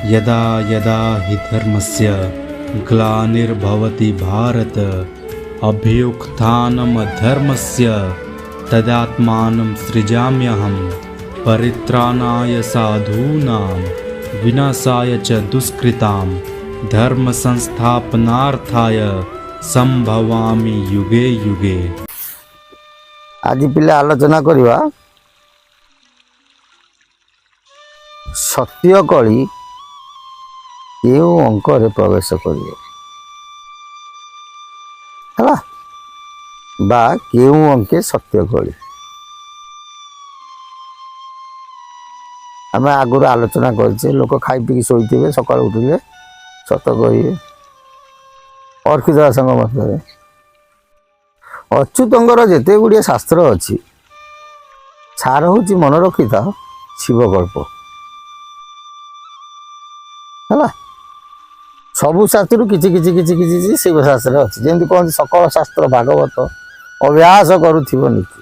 यदा यदा हि धर्मस्य ग्लानिर्भवति भारत अभ्युत्थानमधर्मस्य तदात्मानं सृजाम्यहं परित्राणाय साधूनां विनाशाय च दुष्कृतां धर्म संस्थापनार्थाय संभवामि युगे युगे। आज पिले आलोचना करवा सत्य कली केउ अंकरे प्रवेश करिए हला बा केउ अंके सत्य कली आम आगुरी आलोचना करे लोक खाई पी शोथे सका उठिले सत कहे अर्कित दासंग मत अच्युतंकर जेते गुड़िए शास्त्र अच्छी सार हूँ मन रखी था शिवकल्प है सबू शास्त्र किछि किछि किछि किछि शिव शास्त्र अच्छी जमी कहते सकल शास्त्र भागवत अभ्यास करुथिबो नीति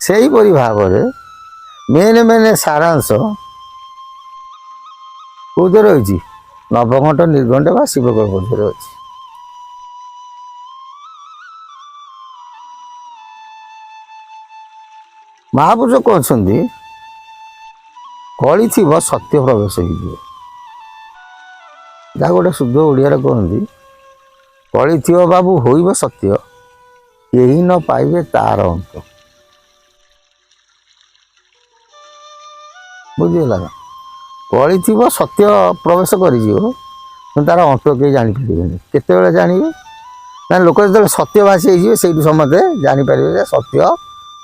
से ही परि भाव मेन मेन सारांश कौन रही नवघंट निर्घंट बा शिवकल्प अच्छी महापुरुष कहते कली थी सत्य प्रवेश हो जहाँ गोटे शुद्ध ओडिया कहती कली थी बाबू हो सत्य यही न पाइबे तार अंत बुझीगला ना कली थी सत्य प्रवेश कर तार अंत कहीं जापर केत जानवे ना लोक जो सत्यवासी हो समझे जापर सत्य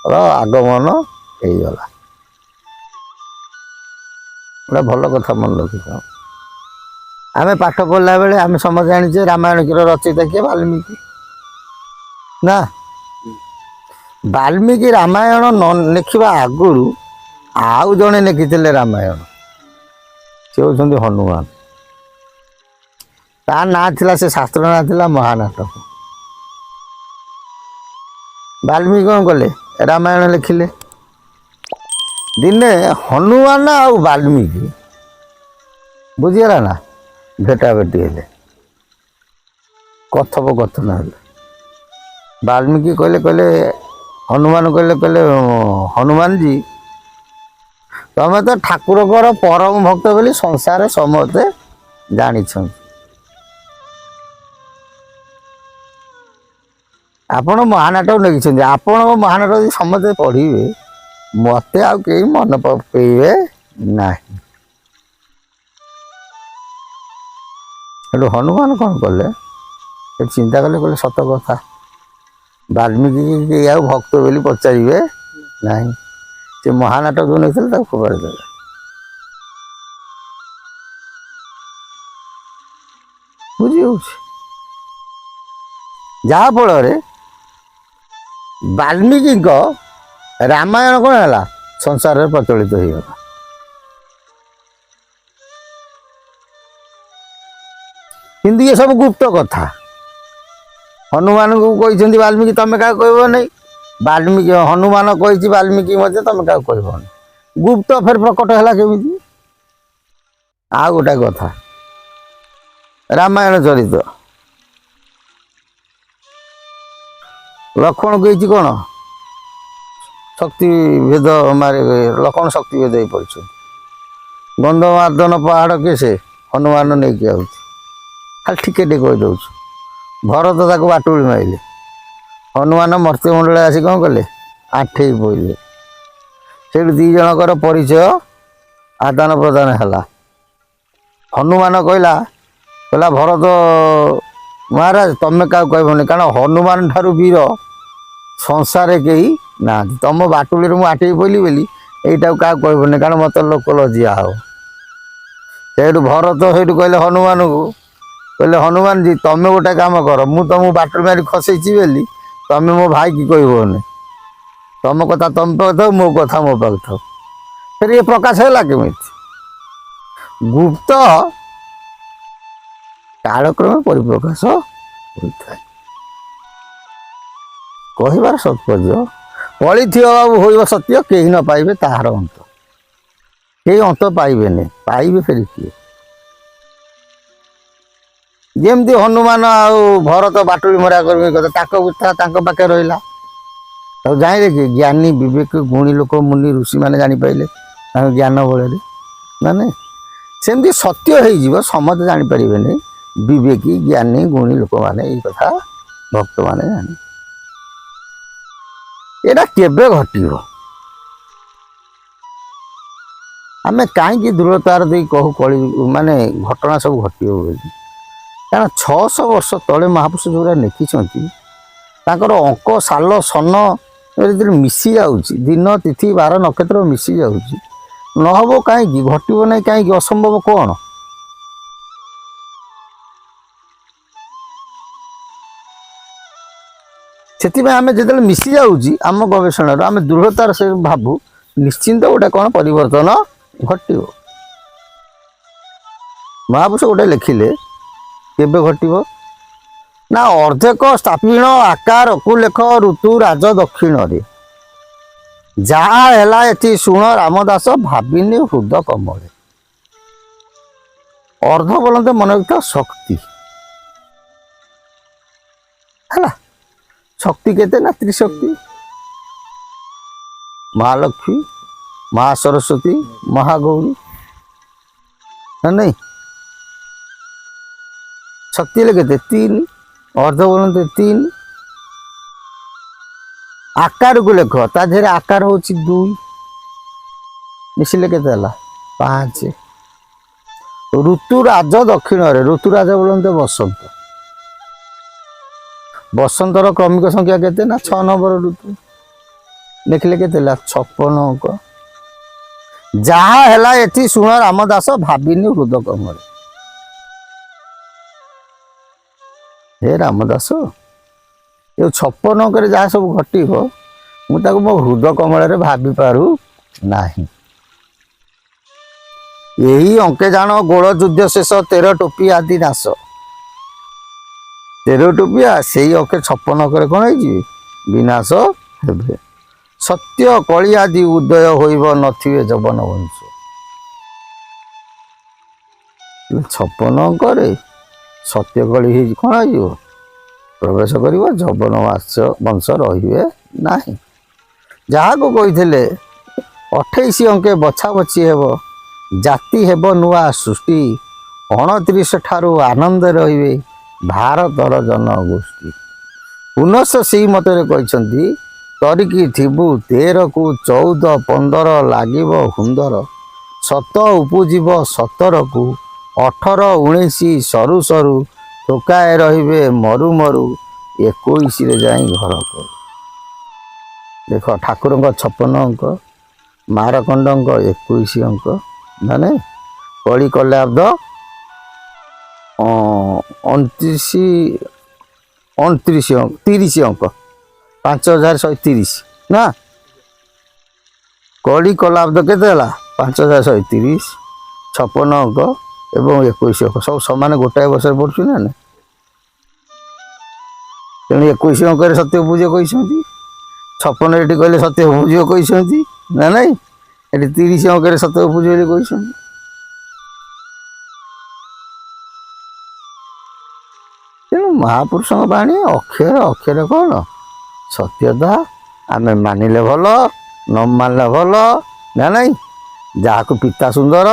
आगमन हो गला गोटे भल कथा मन रखिथ आम पाठ पढ़ला बेले आम समझ जाचे रामायण की रचयिता किए वाल्मीकि ना वाल्मीकि रामायण न लिखा आगुरी आउ जड़े लिखी रामायण से होती हनुमान ता ना थिला से शास्त्र ना थिला महानाटक वाल्मीकि कौन कले रामायण लिखिले दिने हनुमान आ वाल्मीकि बुझीगला ना भेटा भेटी हेले कथोपकथन हेले वाल्मीकि कहले कहले हनुमान कहले कहले हनुमान जी तमें तो ठाकुर परम भक्त बोली संसार समस्ते जानी आपण महानाटक लिखिं आपण महानाटक समझे पढ़े मत आउ कई मन पकड़े ना हनुमान कौन कले चिंता कले कहले सत कथा वाल्मीकि आउ भक्त बोली पचारे ना से महानाटक जो नहीं फोपाड़ी दे बुझी जहाँफल वाल्मीकि रामायण कौन है संसार में प्रचलित हो गला किंतु ये सब गुप्त कथा हनुमान को कहते वाल्मीकि तमें क्या कह नहीं वाल्मीकि हनुमान कही वाल्मीकि मध्य तमें क्या कह गुप्त फिर प्रकट है केमी आ गोटे कथा रामायण चरित लक्ष्मण कही कौन शक्ति भेद मारे लक्ष्मण शक्ति भेद हो पड़े गंधमार्दन पहाड़ के से हनुमान नहीं किया खाली टिके टे कही दौर भरत ताको बाटुड़ी मारे हनुमान मर्त्यमंडल आसी कौन कले आठे पड़े से दी जनकर परिचय आदान प्रदान है हनुमान कहला कहला भरत महाराज तमें क्या कहबनी कारण हनुमान ठारू वीर संसार कहीं ना तुम बाटुली मुझे आटे पड़ी बोली यहीटा क्या कहबनी कारण मत लोक लज्जा हो से भरत से कहले हनुमान को कहले हनुमान जी तुम्हें गोटे काम कर मु तुमको बाटुल मारी खसैची बोली तुम्हें मो भाई की कहबनी तुम कथा तुम पाख था मो कथा मो पाख था फिर ये प्रकाश है केमी गुप्त कालक्रमे परिप्रकाश होता है कहबार तात्पर्य कली थी बाबू हो सत्य कहीं न पाइबे ताहार अंत कई अंत पाइबे नहीं पाइबे फिर किए ଯେମିତି ହନୁମାନ ଆଉ ଭରତ ବାଟୁଳି ମରା କରିବେ କଥା ତାଙ୍କ କଥା ତାଙ୍କ ପାଖେ ରହିଲା। ତାକୁ ଜାଣିଲେ କି ଜ୍ଞାନୀ ବିବେକ ଗୁଣୀ ଲୋକ ମୁନି ଋଷିମାନେ ଜାଣିପାରିଲେ ତାଙ୍କ ଜ୍ଞାନ ବଳରେ। ମାନେ ସେମିତି ସତ୍ୟ ହେଇଯିବ, ସମସ୍ତେ ଜାଣିପାରିବେନି। ବିବେକୀ ଜ୍ଞାନୀ ଗୁଣୀ ଲୋକମାନେ ଏଇ କଥା ଭକ୍ତମାନେ ଜାଣି। ଏଇଟା କେବେ ଘଟିବ? ଆମେ କାହିଁକି ଦୃଢ଼ତାର ଦେଇ କହୁ କଳି ମାନେ ଘଟଣା ସବୁ ଘଟିବ ବୋଲି? କାରଣ 600 ବର୍ଷ ତଳେ ମହାପୁରୁଷ ଯେଉଁଗୁଡ଼ା ଲେଖିଛନ୍ତି ତାଙ୍କର ଅଙ୍କ ସାଲ ସନ ଯେତେବେଳେ ମିଶି ଯାଉଛି, ଦିନ ତିଥି ବାର ନକ୍ଷତ୍ର ମିଶି ଯାଉଛି, ନହେବ କାହିଁକି? ଘଟିବ ନାହିଁ କାହିଁକି? ଅସମ୍ଭବ କ'ଣ? ସେଥିପାଇଁ ଆମେ ଯେତେବେଳେ ମିଶି ଯାଉଛି ଆମ ଗବେଷଣାରୁ ଆମେ ଦୃଢ଼ତାର ସେ ଭାବୁ ନିଶ୍ଚିନ୍ତ ଗୋଟେ କ'ଣ ପରିବର୍ତ୍ତନ ଘଟିବ। ମହାପୁରୁଷ ଗୋଟେ ଲେଖିଲେ କେବେ ଘଟିବ ନା ଅର୍ଦ୍ଧେକ ସ୍ଥାପିଣ ଆକାରକୁ ଲେଖ ଋତୁ ରାଜ ଦକ୍ଷିଣରେ, ଯାହା ହେଲା ଏଠି ଶୁଣ ରାମଦାସ ଭାବିନି ହୃଦ କମଳେ। ଅର୍ଦ୍ଧ ବୋଲନ୍ତେ ମନେ ରଖିଥାଅ ଶକ୍ତି ହେଲା। ଶକ୍ତି କେତେ ନା ତ୍ରିଶକ୍ତି, ମହାଲକ୍ଷ୍ମୀ, ମହା ସରସ୍ୱତୀ, ମହାଗୌରୀ ନା ନାଇଁ? ଶକ୍ତି ହେଲେ କେତେ? 3। ଅର୍ଦ୍ଧ ବୋଲନ୍ତେ 3। ଆକାରକୁ ଲେଖ, ତା ଦେହରେ ଆକାର ହଉଛି 2, ମିଶିଲେ କେତେ ହେଲା? 5। ଋତୁ ରାଜ ଦକ୍ଷିଣରେ, ଋତୁରାଜ ବୋଲନ୍ତେ ବସନ୍ତ। ବସନ୍ତର କ୍ରମିକ ସଂଖ୍ୟା କେତେ ନା 6 ନମ୍ବର ଋତୁ, ଦେଖିଲେ କେତେ ହେଲା? 56 ଅଙ୍କ। ଯାହା ହେଲା ଏଠି ଶୁଣ ରାମଦାସ ଭାବିନି ହୃଦ କମଳେ। ହେ ରାମଦାସ, ଏ 56 ଅଙ୍କରେ ଯାହା ସବୁ ଘଟିବ ମୁଁ ତାକୁ ମୋ ହୃଦ କମଳରେ ଭାବି ପାରୁ ନାହିଁ। ଏହି ଅଙ୍କେ ଜାଣ ଗୋଳ ଯୁଦ୍ଧ ଶେଷ, 13 ଟୋପି ଆଦି ନାଶ। 13 ଟୋପିଆ ସେଇ ଅଙ୍କେ 56 ଅଙ୍କରେ କ'ଣ ହେଇଯିବେ? ବିନାଶ ହେବେ। ସତ୍ୟ କଳି ଆଦି ଉଦୟ ହୋଇବ, ନଥିବେ ଯବନ ବଂଶ। 56 ଅଙ୍କରେ ସତ୍ୟ କଳି ହେଇଛି, କ'ଣ ହେଇଯିବ? ପ୍ରବେଶ କରିବ, ଯବନ ବଂଶ ରହିବେ ନାହିଁ। ଯାହାକୁ କହିଥିଲେ 28 ଅଙ୍କେ ବଛା ବଛି ହେବ, ଜାତି ହେବ ନୂଆ ସୃଷ୍ଟି, 29 ଠାରୁ ଆନନ୍ଦରେ ରହିବେ ଭାରତର ଜନଗୋଷ୍ଠୀ। ପୁନଃ ସେଇ ମତରେ କହିଛନ୍ତି ତରିକି ଥିବୁ 13କୁ 14 15 ଲାଗିବ ହୁନ୍ଦର, ସତ ଉପୁଜିବ 17କୁ 18 19 ସରୁ ସରୁ, ଠୋକାଏ ରହିବେ ମରୁ ମରୁ 21ରେ ଯାଇ ଘର କରୁ। ଦେଖ ଠାକୁରଙ୍କ 56 ଅଙ୍କ, ମାରକଣ୍ଡଙ୍କ 21 ଅଙ୍କ, ମାନେ କଳି କଲାବ୍ଦ 30 ଅଙ୍କ, 5130 ନା। କଳି କଲାବ୍ଦ କେତେ ହେଲା? 5130, 56 ଅଙ୍କ ଏବଂ 21 ଅଙ୍କ ସବୁ ସମାନ ଗୋଟାଏ ବର୍ଷରେ ପଡ଼ୁଛି ନା ନା। ତେଣୁ 21 ଅଙ୍କରେ ସତ୍ୟ ପୂଜ୍ୟ କହିଛନ୍ତି, 56 ଏଠି କହିଲେ ସତ୍ୟ ପୂଜ୍ୟ କହିଛନ୍ତି ନା ନାଇଁ, ଏଠି 30 ଅଙ୍କରେ ସତ୍ୟ ପୂଜ୍ୟ ବୋଲି କହିଛନ୍ତି। ତେଣୁ ମହାପୁରୁଷଙ୍କ ବାଣୀ ଅକ୍ଷର ଅକ୍ଷର କ'ଣ? ସତ୍ୟତା। ଆମେ ମାନିଲେ ଭଲ, ନ ମାନିଲେ ଭଲ ନା ନାଇଁ। ଯାହାକୁ ପିତା ସୁନ୍ଦର,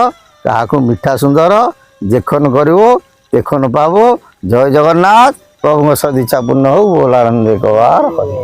କାହାକୁ ମିଠା ସୁନ୍ଦର, ଯେଖନ କରିବ ତେଖନ ପାବ। ଜୟ ଜଗନ୍ନାଥ। ପ୍ରଭୁଙ୍କ ସଦିଚ୍ଛା ପୂର୍ଣ୍ଣ ହଉ। ବୋଲାନନ୍ଦ କବାର ହରି।